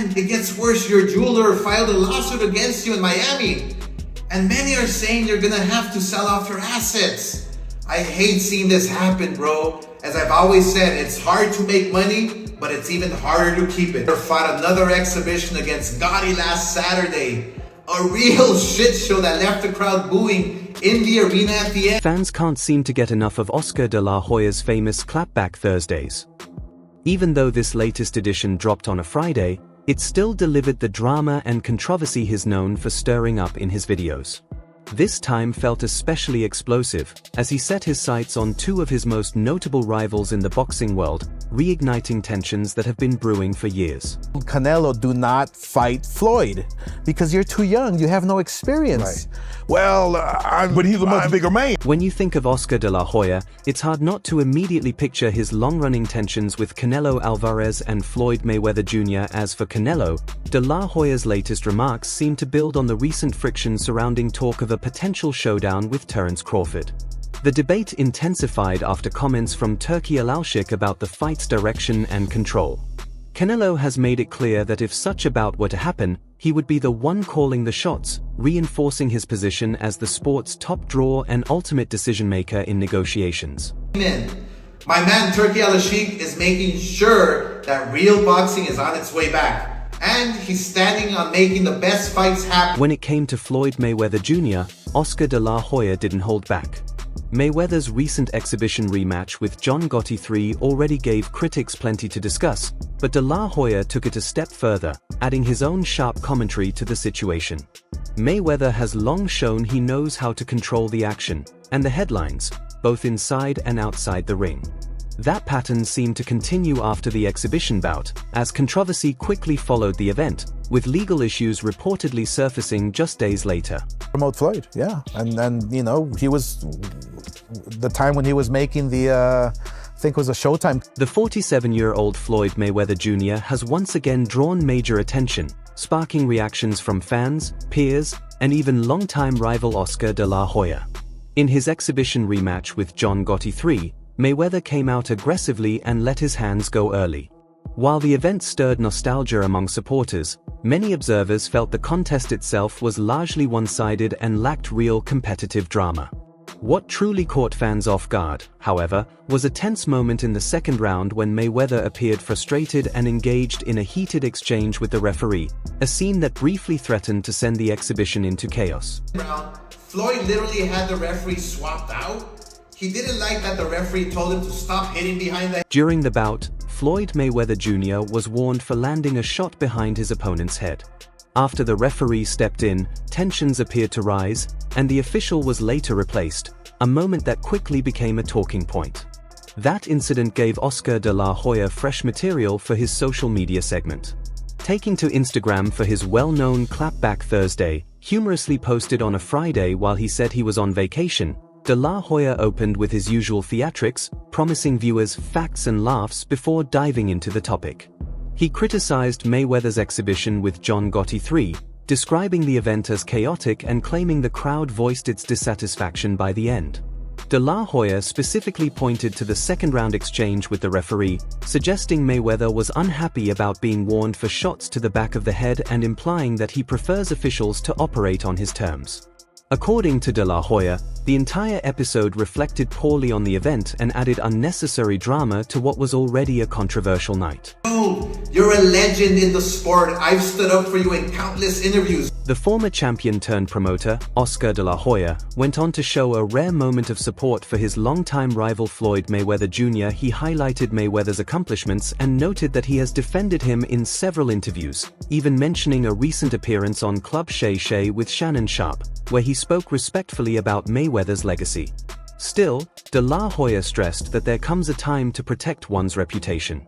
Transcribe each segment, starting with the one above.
And it gets worse, your jeweler filed a lawsuit against you in Miami. And many are saying you're gonna have to sell off your assets. I hate seeing this happen, bro. As I've always said, it's hard to make money, but it's even harder to keep it. Fought another exhibition against Gotti last Saturday. A real shit show that left the crowd booing in the arena at the end. Fans can't seem to get enough of Oscar De La Hoya's famous clapback Thursdays. Even though this latest edition dropped on a Friday, it still delivered the drama and controversy he's known for stirring up in his videos. This time felt especially explosive, as he set his sights on two of his most notable rivals in the boxing world, reigniting tensions that have been brewing for years. Canelo, do not fight Floyd, because you're too young, you have no experience. Right. Well, but he's a much bigger man. When you think of Oscar De La Hoya, it's hard not to immediately picture his long-running tensions with Canelo Alvarez and Floyd Mayweather Jr. As for Canelo, De La Hoya's latest remarks seem to build on the recent friction surrounding talk of a potential showdown with Terence Crawford. The debate intensified after comments from Turki Alalshik about the fight's direction and control. Canelo has made it clear that if such a bout were to happen, he would be the one calling the shots, reinforcing his position as the sport's top draw and ultimate decision-maker in negotiations. My man Turki Alalshik is making sure that real boxing is on its way back, and he's standing on making the best fights happen. When it came to Floyd Mayweather Jr., Oscar De La Hoya didn't hold back. Mayweather's recent exhibition rematch with John Gotti III already gave critics plenty to discuss, but De La Hoya took it a step further, adding his own sharp commentary to the situation. Mayweather has long shown he knows how to control the action and the headlines, both inside and outside the ring. That pattern seemed to continue after the exhibition bout, as controversy quickly followed the event, with legal issues reportedly surfacing just days later. Promote Floyd, yeah. And you know, he was, the time when he was making the, I think it was a Showtime. The 47-year-old Floyd Mayweather Jr. has once again drawn major attention, sparking reactions from fans, peers, and even longtime rival Oscar De La Hoya. In his exhibition rematch with John Gotti III, Mayweather came out aggressively and let his hands go early. While the event stirred nostalgia among supporters, many observers felt the contest itself was largely one-sided and lacked real competitive drama. What truly caught fans off guard, however, was a tense moment in the second round when Mayweather appeared frustrated and engaged in a heated exchange with the referee, a scene that briefly threatened to send the exhibition into chaos. Floyd literally had the referee swapped out. He didn't like that the referee told him to stop hitting behind the head. During the bout, Floyd Mayweather Jr. was warned for landing a shot behind his opponent's head. After the referee stepped in, tensions appeared to rise, and the official was later replaced, a moment that quickly became a talking point. That incident gave Oscar De La Hoya fresh material for his social media segment. Taking to Instagram for his well-known Clapback Thursday, humorously posted on a Friday while he said he was on vacation, De La Hoya opened with his usual theatrics, promising viewers facts and laughs before diving into the topic. He criticized Mayweather's exhibition with John Gotti III, describing the event as chaotic and claiming the crowd voiced its dissatisfaction by the end. De La Hoya specifically pointed to the second-round exchange with the referee, suggesting Mayweather was unhappy about being warned for shots to the back of the head and implying that he prefers officials to operate on his terms. According to De La Hoya, the entire episode reflected poorly on the event and added unnecessary drama to what was already a controversial night. You're a legend in the sport. I've stood up for you in countless interviews. The former champion-turned-promoter, Oscar De La Hoya, went on to show a rare moment of support for his longtime rival Floyd Mayweather Jr. He highlighted Mayweather's accomplishments and noted that he has defended him in several interviews, even mentioning a recent appearance on Club Shay Shay with Shannon Sharpe, where he spoke respectfully about Mayweather's legacy. Still, De La Hoya stressed that there comes a time to protect one's reputation.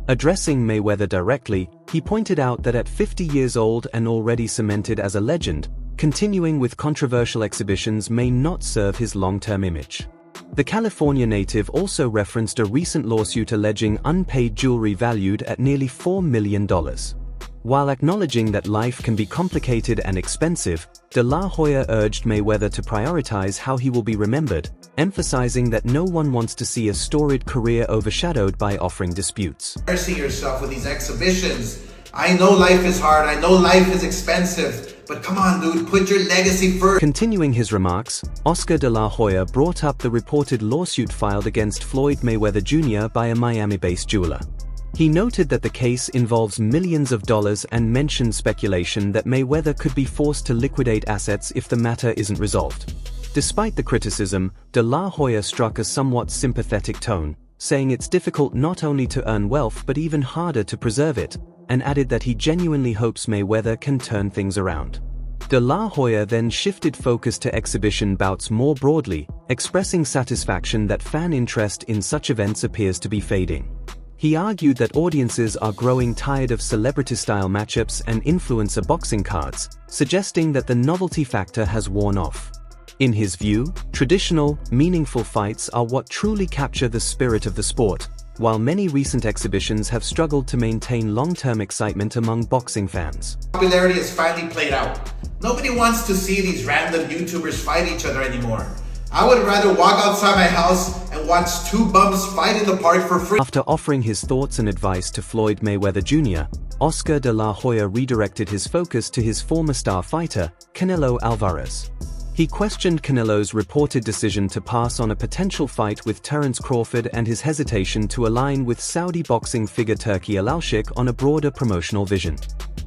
Addressing Mayweather directly, he pointed out that at 50 years old and already cemented as a legend, continuing with controversial exhibitions may not serve his long-term image. The California native also referenced a recent lawsuit alleging unpaid jewelry valued at nearly $4 million. While acknowledging that life can be complicated and expensive, De La Hoya urged Mayweather to prioritize how he will be remembered, emphasizing that no one wants to see a storied career overshadowed by offering disputes. Embarrassing yourself with these exhibitions. I know life is hard, I know life is expensive, but come on, dude, put your legacy first. Continuing his remarks, Oscar De La Hoya brought up the reported lawsuit filed against Floyd Mayweather Jr. by a Miami-based jeweler. He noted that the case involves millions of dollars and mentioned speculation that Mayweather could be forced to liquidate assets if the matter isn't resolved. Despite the criticism, De La Hoya struck a somewhat sympathetic tone, saying it's difficult not only to earn wealth but even harder to preserve it, and added that he genuinely hopes Mayweather can turn things around. De La Hoya then shifted focus to exhibition bouts more broadly, expressing satisfaction that fan interest in such events appears to be fading. He argued that audiences are growing tired of celebrity-style matchups and influencer boxing cards, suggesting that the novelty factor has worn off. In his view, traditional, meaningful fights are what truly capture the spirit of the sport, while many recent exhibitions have struggled to maintain long-term excitement among boxing fans. Popularity has finally played out. Nobody wants to see these random YouTubers fight each other anymore. I would rather walk outside my house and watch two bums fight in the park for free. After offering his thoughts and advice to Floyd Mayweather Jr., Oscar De La Hoya redirected his focus to his former star fighter, Canelo Alvarez. He questioned Canelo's reported decision to pass on a potential fight with Terence Crawford and his hesitation to align with Saudi boxing figure Turki Alalshik on a broader promotional vision.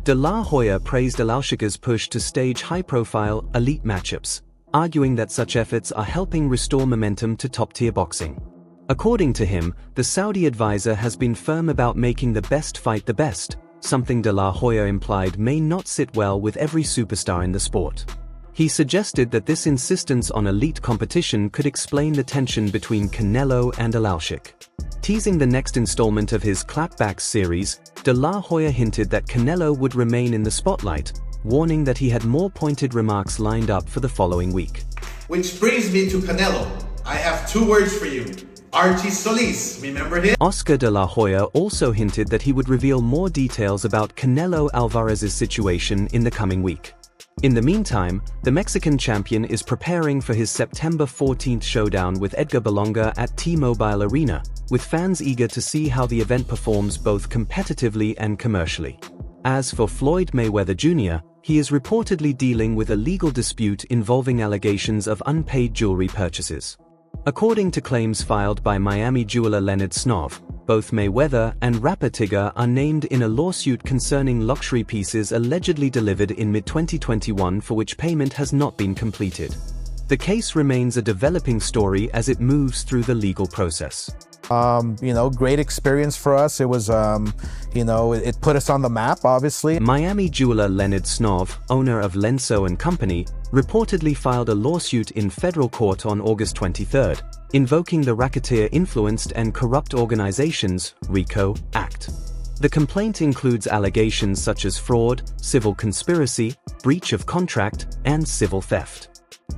De La Hoya praised Alalshik's push to stage high-profile, elite matchups, arguing that such efforts are helping restore momentum to top-tier boxing. According to him, the Saudi advisor has been firm about making the best fight the best, something De La Hoya implied may not sit well with every superstar in the sport. He suggested that this insistence on elite competition could explain the tension between Canelo and Alalshik. Teasing the next installment of his Clapbacks series, De La Hoya hinted that Canelo would remain in the spotlight, warning that he had more pointed remarks lined up for the following week. Which brings me to Canelo. I have two words for you. Archie Solis, remember him? Oscar De La Hoya also hinted that he would reveal more details about Canelo Alvarez's situation in the coming week. In the meantime, the Mexican champion is preparing for his September 14th showdown with Edgar Berlanga at T-Mobile Arena, with fans eager to see how the event performs both competitively and commercially. As for Floyd Mayweather Jr., he is reportedly dealing with a legal dispute involving allegations of unpaid jewelry purchases. According to claims filed by Miami jeweler Leonard Snov, both Mayweather and rapper Tigger are named in a lawsuit concerning luxury pieces allegedly delivered in mid-2021 for which payment has not been completed. The case remains a developing story as it moves through the legal process. Great experience for us. It was, it put us on the map, obviously. Miami jeweler Leonard Snov, owner of Lenso & Company, reportedly filed a lawsuit in federal court on August 23, invoking the Racketeer-Influenced and Corrupt Organizations (RICO) Act. The complaint includes allegations such as fraud, civil conspiracy, breach of contract, and civil theft.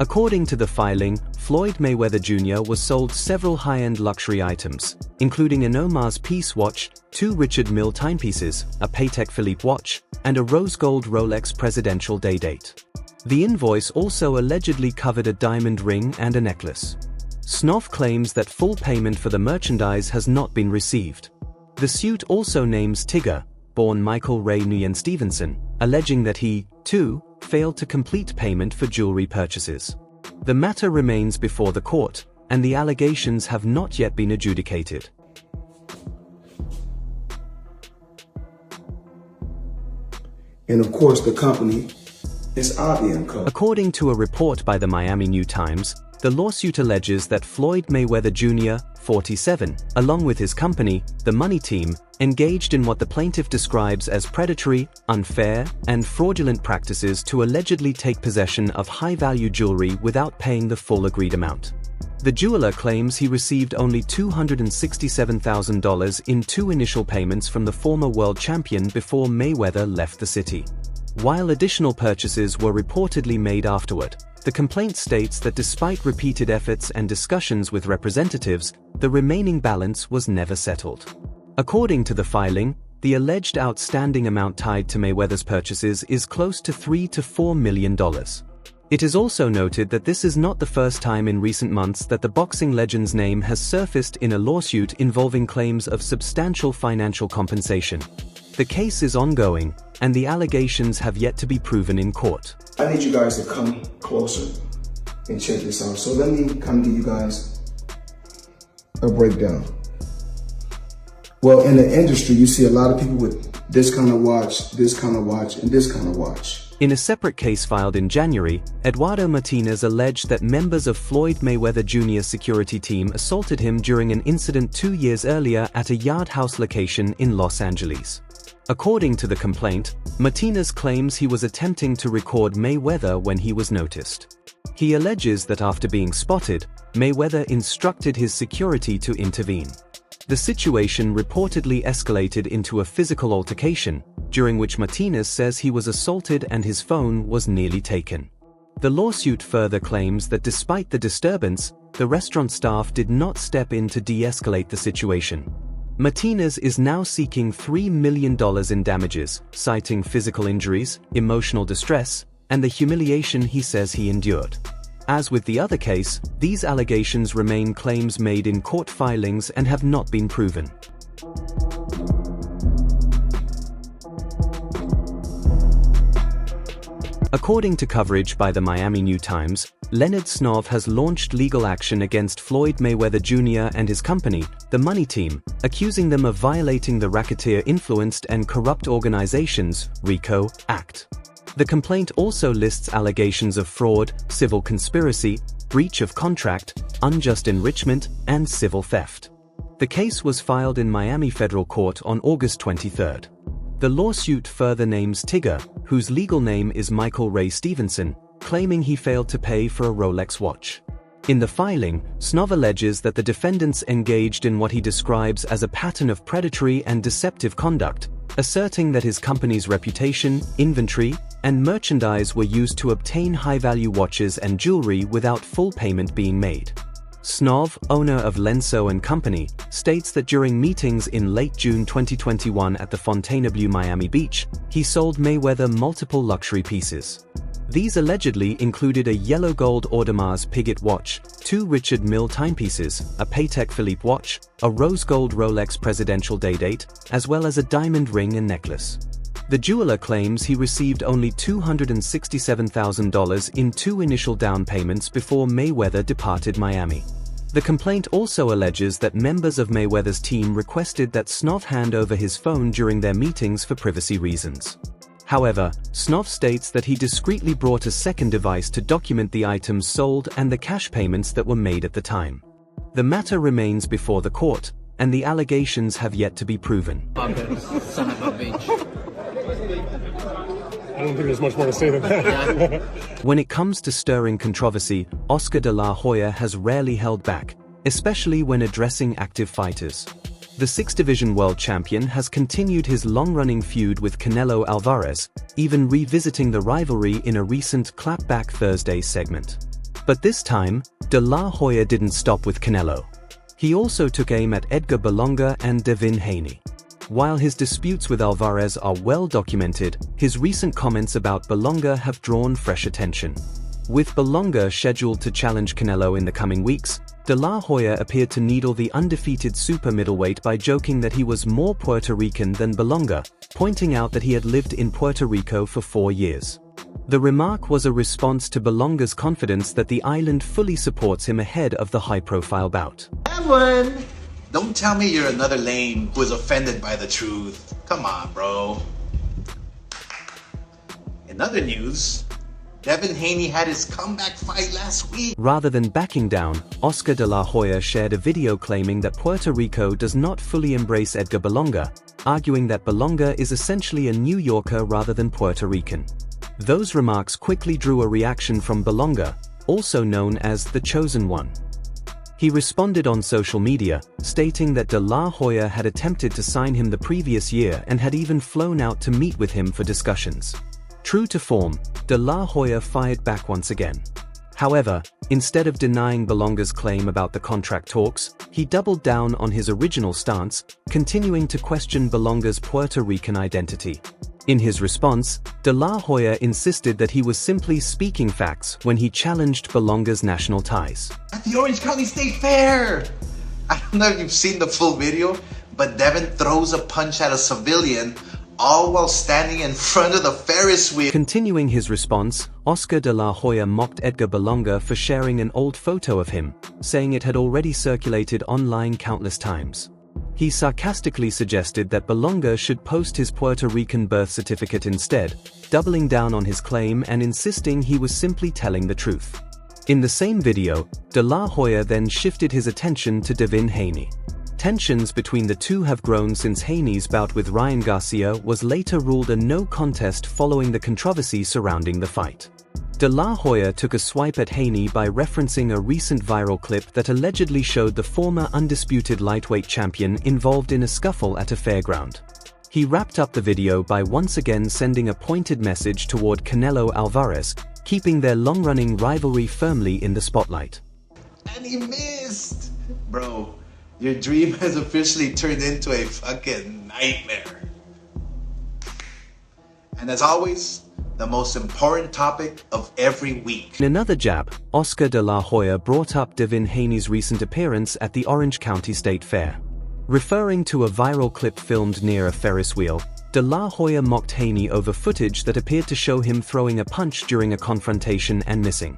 According to the filing, Floyd Mayweather Jr. was sold several high-end luxury items, including an Omar's Peace watch, 2 Richard Mille timepieces, a Patek Philippe watch, and a rose-gold Rolex Presidential Day Date. The invoice also allegedly covered a diamond ring and a necklace. Snov claims that full payment for the merchandise has not been received. The suit also names Tigger, born Michael Ray Nguyen Stevenson, alleging that he, too, failed to complete payment for jewelry purchases. The matter remains before the court, and the allegations have not yet been adjudicated. And of course, the company is Avian. According to a report by the Miami New Times, the lawsuit alleges that Floyd Mayweather Jr., 47, along with his company, the Money Team, engaged in what the plaintiff describes as predatory, unfair, and fraudulent practices to allegedly take possession of high-value jewelry without paying the full agreed amount. The jeweler claims he received only $267,000 in 2 initial payments from the former world champion before Mayweather left the city. While additional purchases were reportedly made afterward, the complaint states that despite repeated efforts and discussions with representatives, the remaining balance was never settled. According to the filing, the alleged outstanding amount tied to Mayweather's purchases is close to $3 to $4 million. It is also noted that this is not the first time in recent months that the boxing legend's name has surfaced in a lawsuit involving claims of substantial financial compensation. The case is ongoing, and the allegations have yet to be proven in court. I need you guys to come closer and check this out. So let me kind of give you guys a breakdown. Well, in the industry, you see a lot of people with this kind of watch, this kind of watch, and this kind of watch. In a separate case filed in January, Eduardo Martinez alleged that members of Floyd Mayweather Jr.'s security team assaulted him during an incident 2 years earlier at a Yard House location in Los Angeles. According to the complaint, Martinez claims he was attempting to record Mayweather when he was noticed. He alleges that after being spotted, Mayweather instructed his security to intervene. The situation reportedly escalated into a physical altercation, during which Martinez says he was assaulted and his phone was nearly taken. The lawsuit further claims that despite the disturbance, the restaurant staff did not step in to de-escalate the situation. Martinez is now seeking $3 million in damages, citing physical injuries, emotional distress, and the humiliation he says he endured. As with the other case, these allegations remain claims made in court filings and have not been proven. According to coverage by the Miami New Times, Leonard Snov has launched legal action against Floyd Mayweather Jr. and his company, the Money Team, accusing them of violating the Racketeer-Influenced and Corrupt Organizations (RICO) Act. The complaint also lists allegations of fraud, civil conspiracy, breach of contract, unjust enrichment, and civil theft. The case was filed in Miami Federal Court on August 23. The lawsuit further names Tigger, whose legal name is Michael Ray Stevenson, claiming he failed to pay for a Rolex watch. In the filing, Snov alleges that the defendants engaged in what he describes as a pattern of predatory and deceptive conduct, asserting that his company's reputation, inventory, and merchandise were used to obtain high-value watches and jewelry without full payment being made. Snov, owner of Lenso & Company, states that during meetings in late June 2021 at the Fontainebleau Miami Beach, he sold Mayweather multiple luxury pieces. These allegedly included a yellow gold Audemars Piguet watch, 2 Richard Mille timepieces, a Patek Philippe watch, a rose gold Rolex Presidential Day Date, as well as a diamond ring and necklace. The jeweler claims he received only $267,000 in 2 initial down payments before Mayweather departed Miami. The complaint also alleges that members of Mayweather's team requested that Snov hand over his phone during their meetings for privacy reasons. However, Snov states that he discreetly brought a second device to document the items sold and the cash payments that were made at the time. The matter remains before the court, and the allegations have yet to be proven. Son of a bitch. I don't think there's much more to say than that. When it comes to stirring controversy, Oscar De La Hoya has rarely held back, especially when addressing active fighters. The 6th Division World Champion has continued his long-running feud with Canelo Alvarez, even revisiting the rivalry in a recent Clapback Thursday segment. But this time, De La Hoya didn't stop with Canelo. He also took aim at Edgar Berlanga and Devin Haney. While his disputes with Alvarez are well documented, his recent comments about Berlanga have drawn fresh attention. With Berlanga scheduled to challenge Canelo in the coming weeks, De La Hoya appeared to needle the undefeated super middleweight by joking that he was more Puerto Rican than Berlanga, pointing out that he had lived in Puerto Rico for 4 years. The remark was a response to Berlanga's confidence that the island fully supports him ahead of the high-profile bout. Evan! Don't tell me you're another lame who is offended by the truth. Come on, bro. In other news, Devin Haney had his comeback fight last week. Rather than backing down, Oscar De La Hoya shared a video claiming that Puerto Rico does not fully embrace Edgar Berlanga, arguing that Berlanga is essentially a New Yorker rather than Puerto Rican. Those remarks quickly drew a reaction from Berlanga, also known as the Chosen One. He responded on social media, stating that De La Hoya had attempted to sign him the previous year and had even flown out to meet with him for discussions. True to form, De La Hoya fired back once again. However, instead of denying Berlanga's claim about the contract talks, he doubled down on his original stance, continuing to question Berlanga's Puerto Rican identity. In his response, De La Hoya insisted that he was simply speaking facts when he challenged Berlanga's national ties. At the Orange County State Fair! I don't know if you've seen the full video, but Devin throws a punch at a civilian all while standing in front of the Ferris wheel. Continuing his response, Oscar De La Hoya mocked Edgar Berlanga for sharing an old photo of him, saying it had already circulated online countless times. He sarcastically suggested that Berlanga should post his Puerto Rican birth certificate instead, doubling down on his claim and insisting he was simply telling the truth. In the same video, De La Hoya then shifted his attention to Devin Haney. Tensions between the two have grown since Haney's bout with Ryan Garcia was later ruled a no contest following the controversy surrounding the fight. De La Hoya took a swipe at Haney by referencing a recent viral clip that allegedly showed the former undisputed lightweight champion involved in a scuffle at a fairground. He wrapped up the video by once again sending a pointed message toward Canelo Alvarez, keeping their long-running rivalry firmly in the spotlight. And he missed! Bro, your dream has officially turned into a fucking nightmare. And as always, the most important topic of every week. In another jab, Oscar De La Hoya brought up Devin Haney's recent appearance at the Orange County State Fair. Referring to a viral clip filmed near a Ferris wheel, De La Hoya mocked Haney over footage that appeared to show him throwing a punch during a confrontation and missing.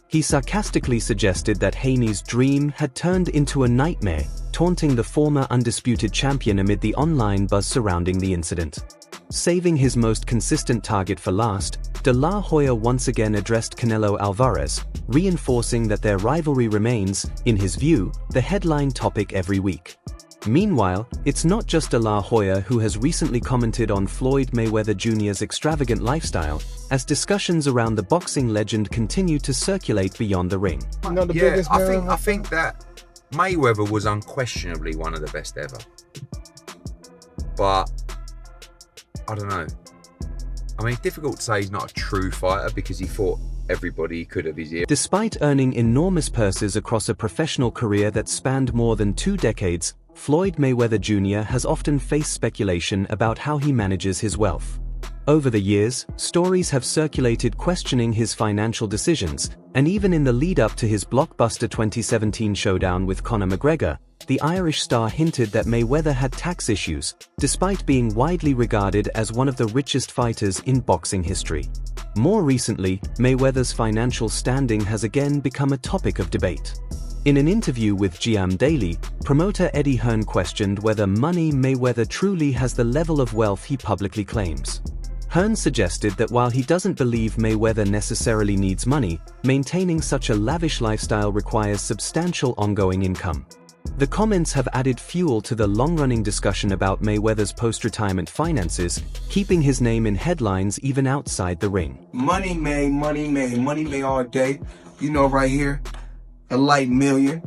He sarcastically suggested that Haney's dream had turned into a nightmare, taunting the former undisputed champion amid the online buzz surrounding the incident. Saving his most consistent target for last, De La Hoya once again addressed Canelo Alvarez, reinforcing that their rivalry remains, in his view, the headline topic every week. Meanwhile, it's not just De La Hoya who has recently commented on Floyd Mayweather Jr.'s extravagant lifestyle, as discussions around the boxing legend continue to circulate beyond the ring. Yeah, I think that Mayweather was unquestionably one of the best ever. But I don't know. I mean, it's difficult to say he's not a true fighter because he fought everybody he could of his year. Despite earning enormous purses across a professional career that spanned more than 2 decades, Floyd Mayweather Jr. has often faced speculation about how he manages his wealth. Over the years, stories have circulated questioning his financial decisions, and even in the lead-up to his blockbuster 2017 showdown with Conor McGregor, the Irish star hinted that Mayweather had tax issues, despite being widely regarded as one of the richest fighters in boxing history. More recently, Mayweather's financial standing has again become a topic of debate. In an interview with GM Daily, promoter Eddie Hearn questioned whether Money Mayweather truly has the level of wealth he publicly claims. Hearn suggested that while he doesn't believe Mayweather necessarily needs money, maintaining such a lavish lifestyle requires substantial ongoing income. The comments have added fuel to the long-running discussion about Mayweather's post-retirement finances, keeping his name in headlines even outside the ring. Money made all day. You know, right here, a light million.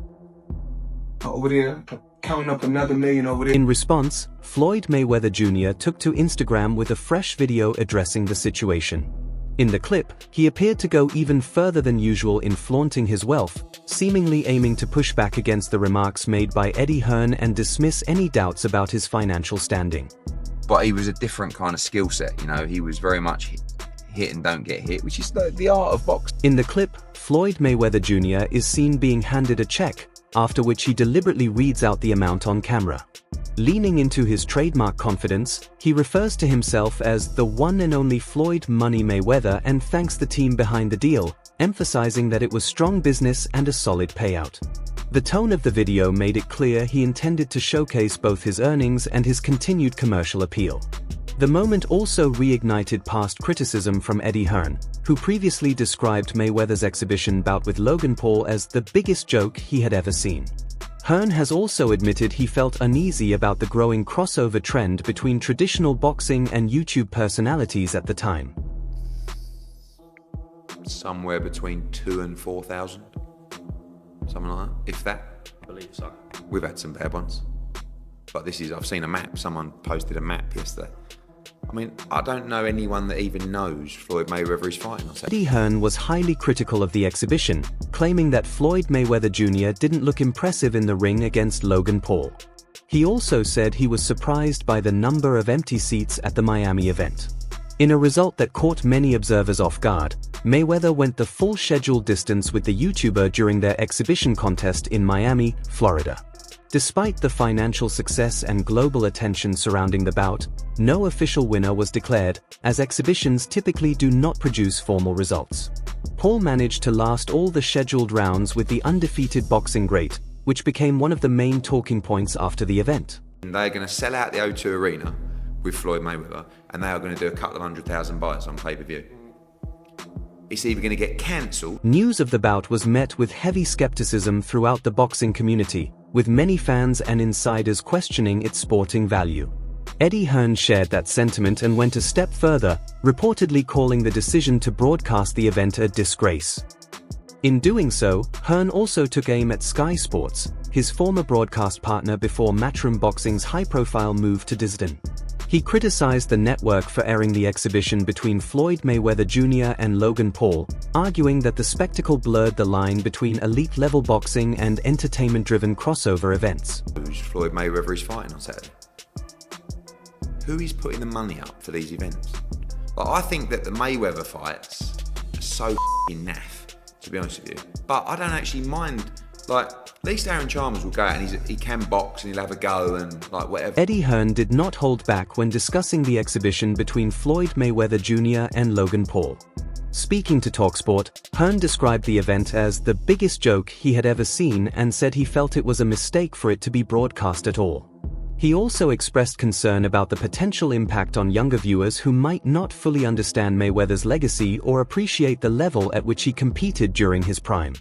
Over there, counting up another million over there. In response, Floyd Mayweather Jr. took to Instagram with a fresh video addressing the situation. In the clip, he appeared to go even further than usual in flaunting his wealth, seemingly aiming to push back against the remarks made by Eddie Hearn and dismiss any doubts about his financial standing. But he was a different kind of skill set, you know, he was very much hit and don't get hit, which is the art of boxing. In the clip, Floyd Mayweather Jr. is seen being handed a check, after which he deliberately reads out the amount on camera. Leaning into his trademark confidence, he refers to himself as the one and only Floyd Money Mayweather and thanks the team behind the deal, emphasizing that it was strong business and a solid payout. The tone of the video made it clear he intended to showcase both his earnings and his continued commercial appeal. The moment also reignited past criticism from Eddie Hearn, who previously described Mayweather's exhibition bout with Logan Paul as the biggest joke he had ever seen. Hearn has also admitted he felt uneasy about the growing crossover trend between traditional boxing and YouTube personalities at the time. Somewhere between 2,000 and 4,000. Something like that, if that. I believe so. We've had some bad ones. But this is, I've seen a map, someone posted a map yesterday. I mean, I don't know anyone that even knows Floyd Mayweather is fighting. Eddie Hearn was highly critical of the exhibition, claiming that Floyd Mayweather Jr. didn't look impressive in the ring against Logan Paul. He also said he was surprised by the number of empty seats at the Miami event. In a result that caught many observers off guard, Mayweather went the full scheduled distance with the YouTuber during their exhibition contest in Miami, Florida. Despite the financial success and global attention surrounding the bout, no official winner was declared, as exhibitions typically do not produce formal results. Paul managed to last all the scheduled rounds with the undefeated boxing great, which became one of the main talking points after the event. They're going to sell out the O2 Arena with Floyd Mayweather, and they are going to do a couple of 100,000 buys on pay-per-view. It's either going to get cancelled. News of the bout was met with heavy skepticism throughout the boxing community, with many fans and insiders questioning its sporting value. Eddie Hearn shared that sentiment and went a step further, reportedly calling the decision to broadcast the event a disgrace. In doing so, Hearn also took aim at Sky Sports, his former broadcast partner before Matchroom Boxing's high-profile move to DAZN. He criticized the network for airing the exhibition between Floyd Mayweather Jr. and Logan Paul, arguing that the spectacle blurred the line between elite-level boxing and entertainment-driven crossover events. Who's Floyd Mayweather is fighting on Saturday? Who is putting the money up for these events? Like, I think that the Mayweather fights are so f***ing naff, to be honest with you. But I don't actually mind. Like, at least Aaron Chalmers will go out and he can box and he'll have a go and like whatever. Eddie Hearn did not hold back when discussing the exhibition between Floyd Mayweather Jr. and Logan Paul. Speaking to TalkSport, Hearn described the event as the biggest joke he had ever seen and said he felt it was a mistake for it to be broadcast at all. He also expressed concern about the potential impact on younger viewers who might not fully understand Mayweather's legacy or appreciate the level at which he competed during his prime.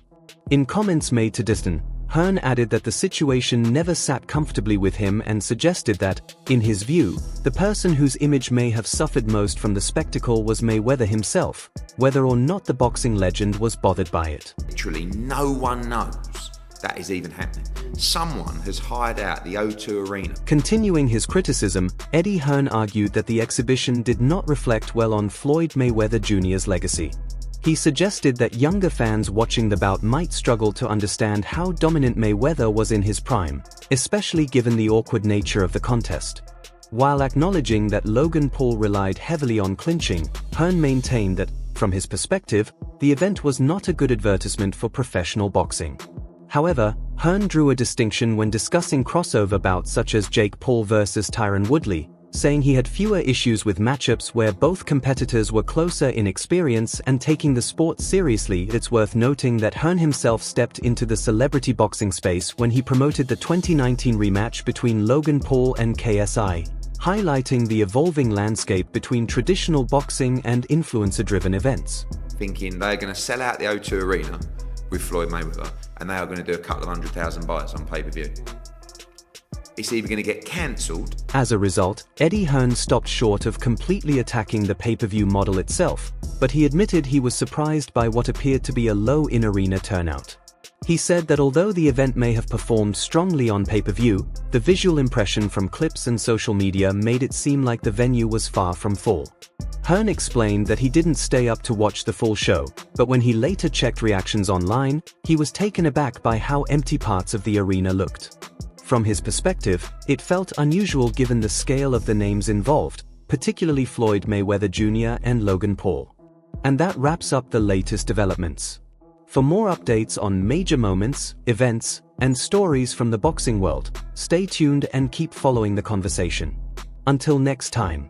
In comments made to DAZN, Hearn added that the situation never sat comfortably with him and suggested that, in his view, the person whose image may have suffered most from the spectacle was Mayweather himself, whether or not the boxing legend was bothered by it. Literally no one knows that is even happening. Someone has hired out the O2 Arena. Continuing his criticism, Eddie Hearn argued that the exhibition did not reflect well on Floyd Mayweather Jr.'s legacy. He suggested that younger fans watching the bout might struggle to understand how dominant Mayweather was in his prime, especially given the awkward nature of the contest. While acknowledging that Logan Paul relied heavily on clinching, Hearn maintained that, from his perspective, the event was not a good advertisement for professional boxing. However, Hearn drew a distinction when discussing crossover bouts such as Jake Paul versus Tyron Woodley, saying he had fewer issues with matchups where both competitors were closer in experience and taking the sport seriously. It's worth noting that Hearn himself stepped into the celebrity boxing space when he promoted the 2019 rematch between Logan Paul and KSI, highlighting the evolving landscape between traditional boxing and influencer-driven events. Thinking they're going to sell out the O2 Arena with Floyd Mayweather, and they are going to do a couple of 100,000 buys on pay-per-view. It's either going to get cancelled. As a result, Eddie Hearn stopped short of completely attacking the pay-per-view model itself, but he admitted he was surprised by what appeared to be a low in-arena turnout. He said that although the event may have performed strongly on pay-per-view, the visual impression from clips and social media made it seem like the venue was far from full. Hearn explained that he didn't stay up to watch the full show, but when he later checked reactions online, he was taken aback by how empty parts of the arena looked. From his perspective, it felt unusual given the scale of the names involved, particularly Floyd Mayweather Jr. and Logan Paul. And that wraps up the latest developments. For more updates on major moments, events, and stories from the boxing world, stay tuned and keep following the conversation. Until next time.